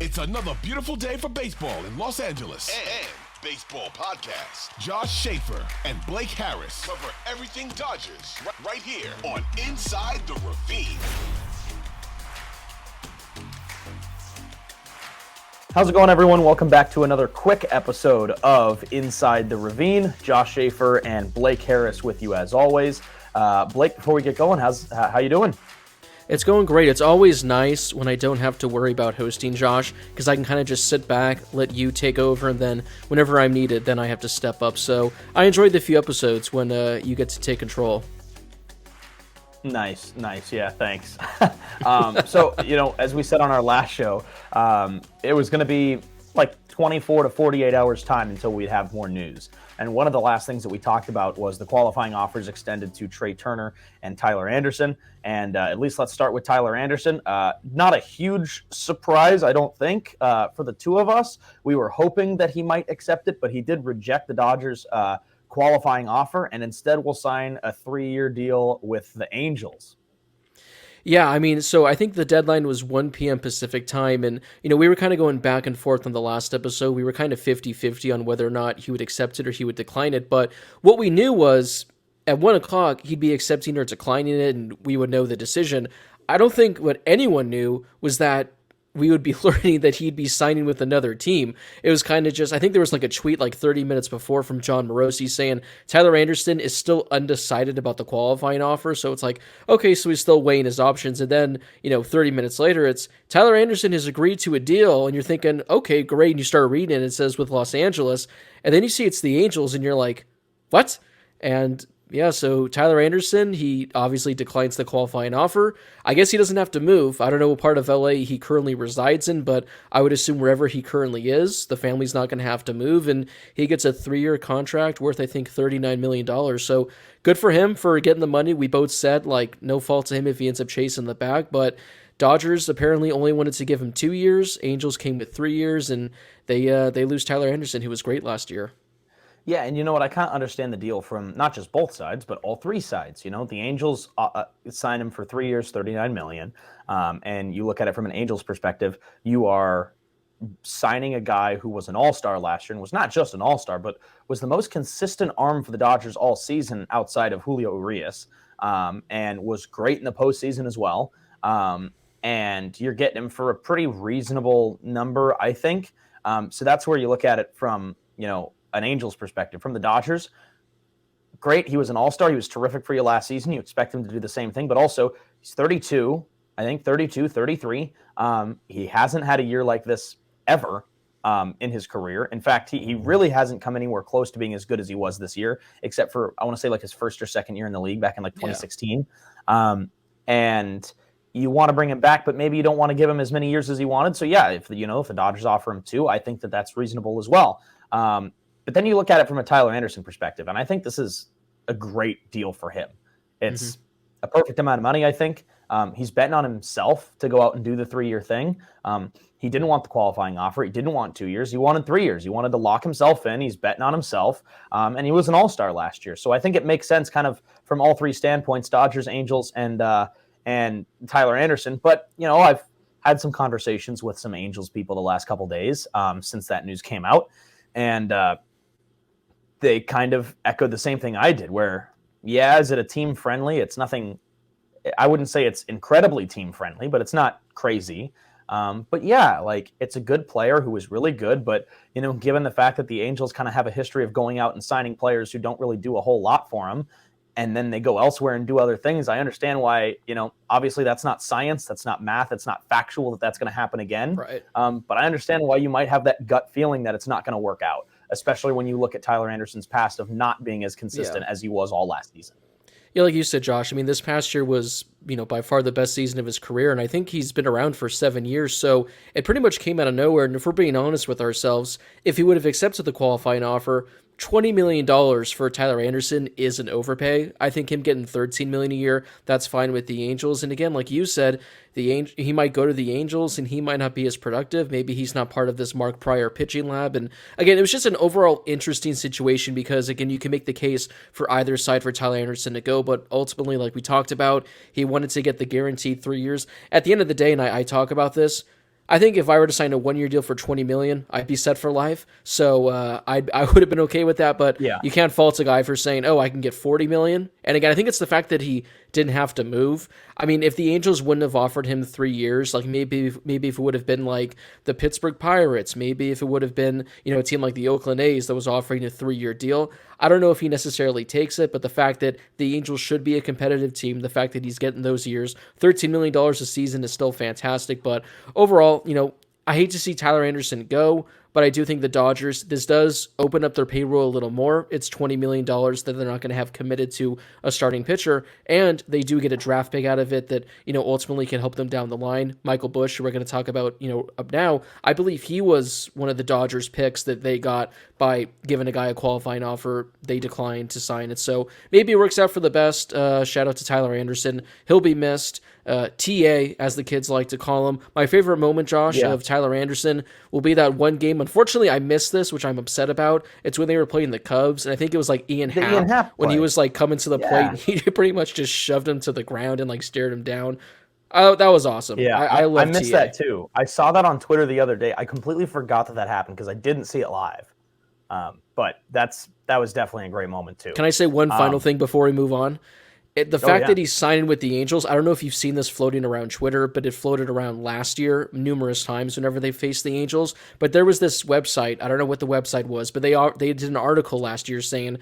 It's another beautiful day for baseball in Los Angeles. And baseball podcast. Josh Schaefer and Blake Harris cover everything Dodgers right here on Inside the Ravine. How's it going, everyone? Welcome back to another quick episode of Inside the Ravine. Josh Schaefer and Blake Harris with you as always. Blake, before we get going, how you doing? It's going great. It's always nice when I don't have to worry about hosting, Josh, because I can kind of just sit back, let you take over, and then whenever I'm needed, then I have to step up. So I enjoyed the few episodes when you get to take control. Nice. Yeah, thanks. So, as we said on our last show, it was going to be like 24 to 48 hours time until we'd have more news. And one of the last things that we talked about was the qualifying offers extended to Trey Turner and Tyler Anderson. And at least let's start with Tyler Anderson. Not a huge surprise, I don't think, for the two of us. We were hoping that he might accept it, but he did reject the Dodgers' qualifying offer and instead will sign a 3-year deal with the Angels. Yeah, I mean, so I think the deadline was 1 p.m. Pacific time, and, we were kind of going back and forth on the last episode. We were kind of 50-50 on whether or not he would accept it or he would decline it, but what we knew was at 1 o'clock, he'd be accepting or declining it, and we would know the decision. I don't think what anyone knew was that we would be learning that he'd be signing with another team. It was kind of just, I think there was like a tweet like 30 minutes before from John Morosi saying Tyler Anderson is still undecided about the qualifying offer. So it's like, okay, so he's still weighing his options. And then, 30 minutes later, it's Tyler Anderson has agreed to a deal. And you're thinking, okay, great. And you start reading it, it says with Los Angeles. And then you see it's the Angels and you're like, what? And yeah, so Tyler Anderson, he obviously declines the qualifying offer. I guess he doesn't have to move. I don't know what part of LA he currently resides in, but I would assume wherever he currently is, the family's not going to have to move, and he gets a 3-year contract worth, I think, $39 million. So good for him for getting the money. We both said, no fault to him if he ends up chasing the bag, but Dodgers apparently only wanted to give him 2 years. Angels came with 3 years, and they lose Tyler Anderson, who was great last year. Yeah, and you know what? I can't understand the deal from not just both sides, but all three sides. The Angels signed him for 3 years, $39 million. And you look at it from an Angels perspective, you are signing a guy who was an all-star last year and was not just an all-star, but was the most consistent arm for the Dodgers all season outside of Julio Urias, and was great in the postseason as well. And you're getting him for a pretty reasonable number, I think. So that's where you look at it from, an Angels perspective. From the Dodgers, great. He was an all-star. He was terrific for you last season. You expect him to do the same thing, but also he's 32, I think 32, 33. He hasn't had a year like this ever in his career. In fact, he really hasn't come anywhere close to being as good as he was this year, except for, I want to say, his first or second year in the league back in 2016. Yeah. And you want to bring him back, but maybe you don't want to give him as many years as he wanted. So yeah, if the Dodgers offer him 2, I think that's reasonable as well. But then you look at it from a Tyler Anderson perspective, and I think this is a great deal for him. It's a perfect amount of money, I think. He's betting on himself to go out and do the 3-year thing. He didn't want the qualifying offer. He didn't want 2 years. He wanted 3 years. He wanted to lock himself in. He's betting on himself, and he was an all-star last year. So I think it makes sense kind of from all three standpoints, Dodgers, Angels, and Tyler Anderson. But, I've had some conversations with some Angels people the last couple days since that news came out, and they kind of echoed the same thing I did, where, yeah, is it a team friendly? It's nothing, I wouldn't say it's incredibly team friendly, but it's not crazy. But yeah, it's a good player who is really good, but, given the fact that the Angels kind of have a history of going out and signing players who don't really do a whole lot for them, and then they go elsewhere and do other things, I understand why, obviously that's not science, that's not math, it's not factual that that's going to happen again. Right. But I understand why you might have that gut feeling that it's not going to work out, especially when you look at Tyler Anderson's past of not being as consistent as he was all last season. Yeah, like you said, Josh, I mean, this past year was, by far the best season of his career, and I think he's been around for 7 years, so it pretty much came out of nowhere, and if we're being honest with ourselves, if he would have accepted the qualifying offer, $20 million for Tyler Anderson is an overpay. I think him getting $13 million a year, that's fine with the Angels. And again, like you said, he might go to the Angels and he might not be as productive. Maybe he's not part of this Mark Prior pitching lab. And again, it was just an overall interesting situation because, again, you can make the case for either side for Tyler Anderson to go. But ultimately, like we talked about, he wanted to get the guaranteed 3 years. At the end of the day, and I talk about this, I think if I were to sign a 1-year deal for $20 million, I'd be set for life. So I would have been okay with that. But Yeah. you can't fault a guy for saying, "Oh, I can get $40 million." And again, I think it's the fact that he didn't have to move. I mean, if the Angels wouldn't have offered him 3 years, like maybe if it would have been like the Pittsburgh Pirates, maybe if it would have been a team like the Oakland A's that was offering a 3-year deal, I don't know if he necessarily takes it. But the fact that the Angels should be a competitive team, the fact that he's getting those years, $13 million a season is still fantastic. But overall, I hate to see Tyler Anderson go, but I do think the Dodgers, this does open up their payroll a little more. It's $20 million that they're not going to have committed to a starting pitcher, and they do get a draft pick out of it that, ultimately can help them down the line. Michael Busch, who we're going to talk about, up now, I believe he was one of the Dodgers picks that they got by giving a guy a qualifying offer. They declined to sign it. So maybe it works out for the best. Shout out to Tyler Anderson. He'll be missed. TA, as the kids like to call him. My favorite moment, Josh, of Tyler Anderson will be that one game. Unfortunately, I missed this, which I'm upset about. It's when they were playing the Cubs, and I think it was like Ian Happ when he was like coming to the plate, and he pretty much just shoved him to the ground and like stared him down. Oh, that was awesome. Yeah, I missed TA. that too. I saw that on Twitter the other day. I completely forgot that happened because I didn't see it live. But that was definitely a great moment too. Can I say one final thing before we move on? The fact that he's signing with the Angels, I don't know if you've seen this floating around Twitter, but it floated around last year numerous times whenever they faced the Angels. But there was this website, I don't know what the website was, but they did an article last year saying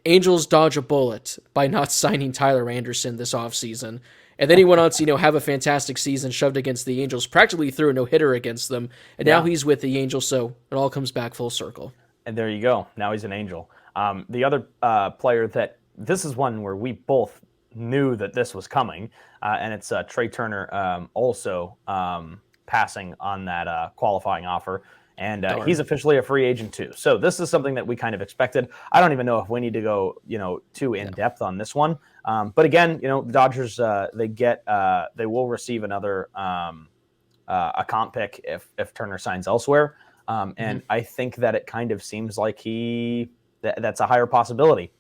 Angels dodge a bullet by not signing Tyler Anderson this offseason. And then he went on to, have a fantastic season, shoved against the Angels, practically threw a no-hitter against them. And now he's with the Angels, so it all comes back full circle. And there you go. Now he's an Angel. The other player that this is one where we both knew that this was coming, and it's Trey Turner also passing on that qualifying offer, and he's officially a free agent too. So this is something that we kind of expected. I don't even know if we need to go too in depth on this one, but again, the Dodgers they will receive another a comp pick if Turner signs elsewhere, and I think that it kind of seems like that's a higher possibility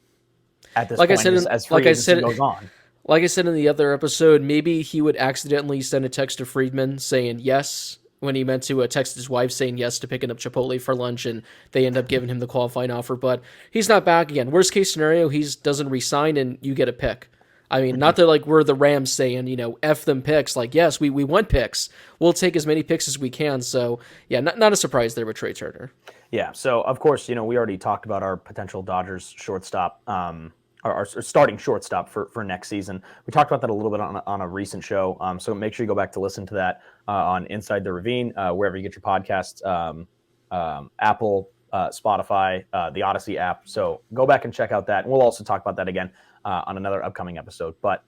at this point as free agency goes on. Like I said in the other episode, maybe he would accidentally send a text to Friedman saying yes when he meant to text his wife saying yes to picking up Chipotle for lunch, and they end up giving him the qualifying offer. But he's not back again. Worst case scenario, he doesn't resign and you get a pick. I mean, not that like we're the Rams saying, F them picks. Like, yes, we want picks. We'll take as many picks as we can. So, yeah, not a surprise there with Trey Turner. Yeah, so, of course, we already talked about our potential Dodgers shortstop, our starting shortstop for next season. We talked about that a little bit on a recent show, so make sure you go back to listen to that on Inside the Ravine, wherever you get your podcasts, Apple, Spotify, the Odyssey app. So go back and check out that. And we'll also talk about that again on another upcoming episode. But,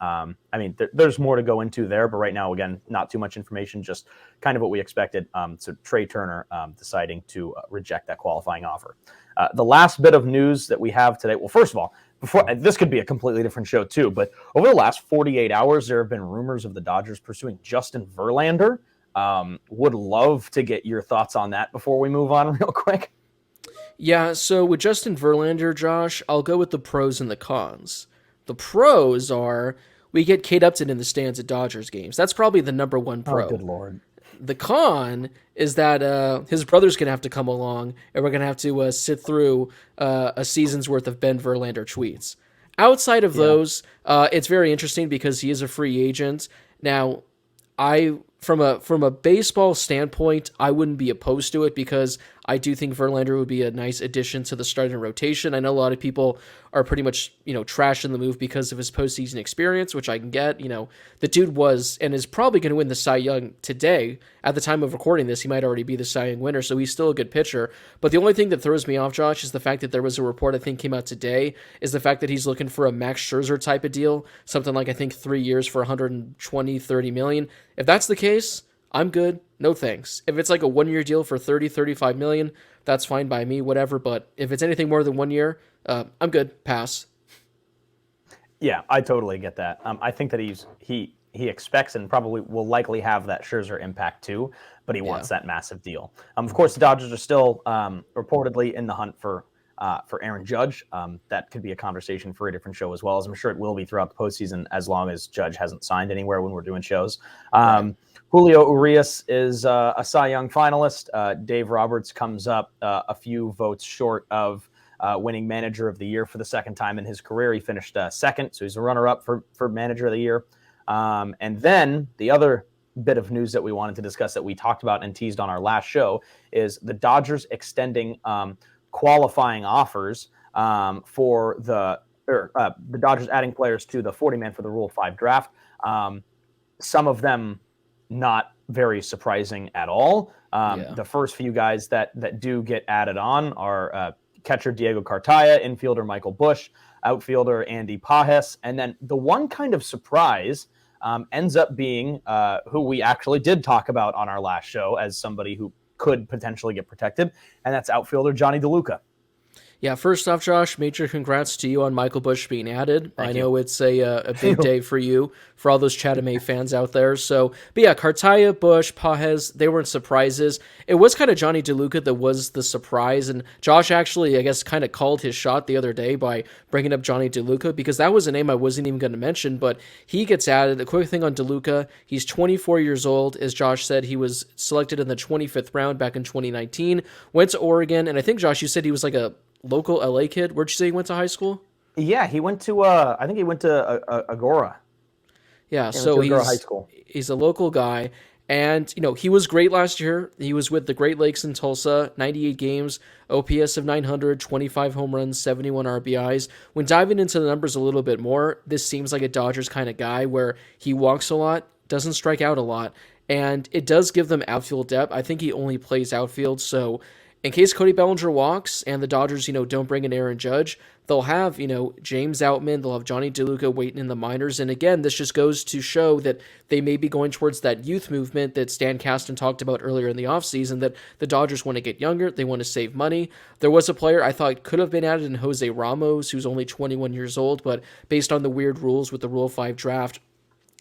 there's more to go into there. But right now, again, not too much information, just kind of what we expected. So Trey Turner deciding to reject that qualifying offer. The last bit of news that we have today, well, first of all, this could be a completely different show too, but over the last 48 hours, there have been rumors of the Dodgers pursuing Justin Verlander. Would love to get your thoughts on that before we move on real quick. Yeah, so with Justin Verlander, Josh, I'll go with the pros and the cons. The pros are we get Kate Upton in the stands at Dodgers games. That's probably the number one pro. Oh, good Lord. The con is that his brother's going to have to come along, and we're going to have to sit through a season's worth of Ben Verlander tweets. Outside of those, it's very interesting because he is a free agent. Now, from a baseball standpoint, I wouldn't be opposed to it because I do think Verlander would be a nice addition to the starting rotation. I know a lot of people are pretty much, trashing the move because of his postseason experience, which I can get. The dude was and is probably going to win the Cy Young today. At the time of recording this, he might already be the Cy Young winner, so he's still a good pitcher. But the only thing that throws me off, Josh, is the fact that there was a report I think came out today, is the fact that he's looking for a Max Scherzer type of deal, something like I think 3 years for 120, 30 million. If that's the case, I'm good. No thanks. If it's like a 1-year deal for 30, 35 million, that's fine by me, whatever. But if it's anything more than 1 year, I'm good. Pass. Yeah, I totally get that. I think that he expects and probably will likely have that Scherzer impact too, but he wants that massive deal. Of course, the Dodgers are still reportedly in the hunt for for Aaron Judge. That could be a conversation for a different show as well, as I'm sure it will be throughout the postseason, as long as Judge hasn't signed anywhere when we're doing shows. Right. Julio Urias is a Cy Young finalist. Dave Roberts comes up a few votes short of winning Manager of the Year for the second time in his career. He finished second, so he's a runner-up for Manager of the Year. And then the other bit of news that we wanted to discuss that we talked about and teased on our last show is the Dodgers extending qualifying offers for the Dodgers adding players to the 40-man for the Rule 5 draft. Some of them not very surprising at all. The first few guys that do get added on are catcher Diego Cartaya, infielder Michael Busch, outfielder Andy Pages, and then the one kind of surprise ends up being who we actually did talk about on our last show as somebody who could potentially get protected, and that's outfielder Johnny DeLuca. Yeah, first off, Josh, major congrats to you on Michael Busch being added. I know it's a big day for you, for all those Chatham fans out there. So, but yeah, Cartaya, Busch, Pages, they weren't surprises. It was kind of Johnny DeLuca that was the surprise, and Josh actually, I guess, kind of called his shot the other day by bringing up Johnny DeLuca, because that was a name I wasn't even going to mention, but he gets added. A quick thing on DeLuca, he's 24 years old. As Josh said, he was selected in the 25th round back in 2019, went to Oregon, and I think, Josh, you said he was like a local LA kid. Where'd you say he went to high school? Yeah, he went to I think he went to Agora. Yeah, so Agora High School. He's a local guy, and he was great last year. He was with the Great Lakes in Tulsa, 98 games, OPS of 900, 25 home runs, 71 RBIs. When diving into the numbers a little bit more, this seems like a Dodgers kind of guy where he walks a lot, doesn't strike out a lot, and it does give them outfield depth. I think he only plays outfield, so in case Cody Bellinger walks and the Dodgers, don't bring in Aaron Judge, they'll have, James Outman, they'll have Johnny DeLuca waiting in the minors. And again, this just goes to show that they may be going towards that youth movement that Stan Kasten talked about earlier in the offseason, that the Dodgers want to get younger, they want to save money. There was a player I thought could have been added in Jose Ramos, who's only 21 years old, but based on the weird rules with the Rule 5 draft,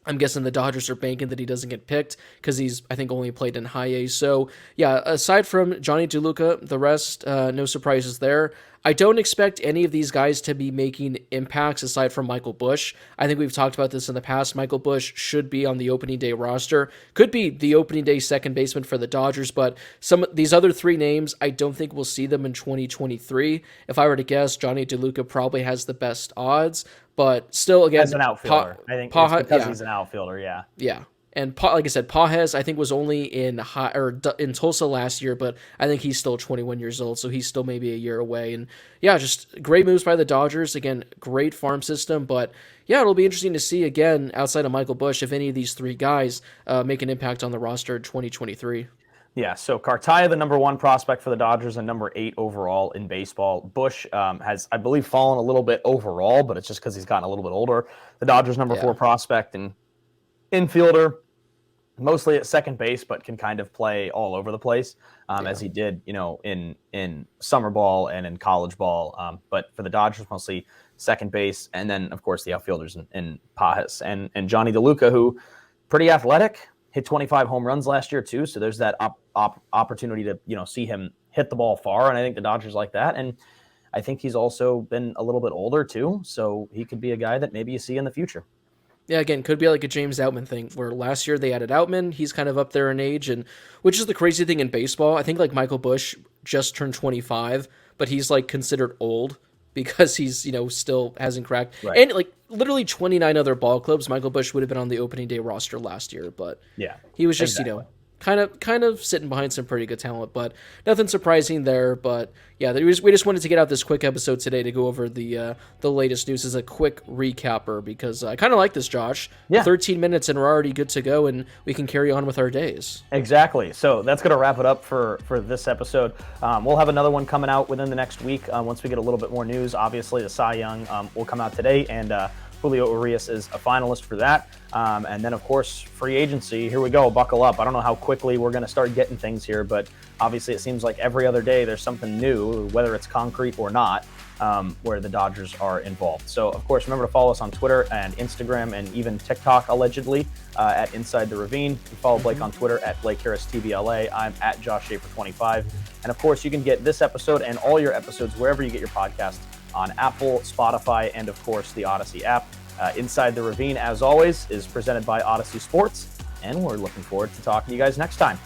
I'm guessing the Dodgers are banking that he doesn't get picked because he's, I think, only played in high A. So, yeah, aside from Johnny DeLuca, the rest, no surprises there. I don't expect any of these guys to be making impacts aside from Michael Busch. I think we've talked about this in the past. Michael Busch should be on the opening day roster. Could be the opening day second baseman for the Dodgers, but some of these other three names, I don't think we'll see them in 2023. If I were to guess, Johnny DeLuca probably has the best odds, but still, again, as an outfielder, I think it's because he's an outfielder. Yeah. Yeah. And like I said, Pages, I think, was only in Tulsa last year, but I think he's still 21 years old, so he's still maybe a year away. And yeah, just great moves by the Dodgers. Again, great farm system, but yeah, it'll be interesting to see, again, outside of Michael Busch, if any of these three guys make an impact on the roster in 2023. Yeah, so Cartaya, the number 1 prospect for the Dodgers and number 8 overall in baseball. Busch has, I believe, fallen a little bit overall, but it's just because he's gotten a little bit older. The Dodgers' number 4 prospect and infielder, mostly at second base, but can kind of play all over the place, as he did, in summer ball and in college ball. But for the Dodgers, mostly second base, and then, of course, the outfielders in Pages and Johnny DeLuca, who pretty athletic, hit 25 home runs last year too. So there's that opportunity to see him hit the ball far, and I think the Dodgers like that. And I think he's also been a little bit older too, so he could be a guy that maybe you see in the future. Yeah, again, could be like a James Outman thing, where last year they added Outman. He's kind of up there in age, and which is the crazy thing in baseball. I think like Michael Busch just turned 25, but he's like considered old because he's still hasn't cracked. Right. And like literally 29 other ball clubs, Michael Busch would have been on the opening day roster last year, but yeah, he was just kind of sitting behind some pretty good talent, but nothing surprising there. But yeah, we just wanted to get out this quick episode today to go over the latest news as a quick recapper, because I kind of like this, Josh. Yeah. 13 minutes and we're already good to go, and we can carry on with our days. Exactly. So that's going to wrap it up for this episode. We'll have another one coming out within the next week once we get a little bit more news. Obviously, the Cy Young will come out today, and Julio Urias is a finalist for that. And then, of course, free agency. Here we go. Buckle up. I don't know how quickly we're going to start getting things here, but obviously it seems like every other day there's something new, whether it's concrete or not. where the Dodgers are involved. So, of course, remember to follow us on Twitter and Instagram and even TikTok, allegedly, at Inside the Ravine. You follow Blake on Twitter at Blake Harris TVLA. I'm at Josh Schaefer 25. And, of course, you can get this episode and all your episodes wherever you get your podcasts on Apple, Spotify, and, of course, the Odyssey app. Inside the Ravine, as always, is presented by Odyssey Sports, and we're looking forward to talking to you guys next time.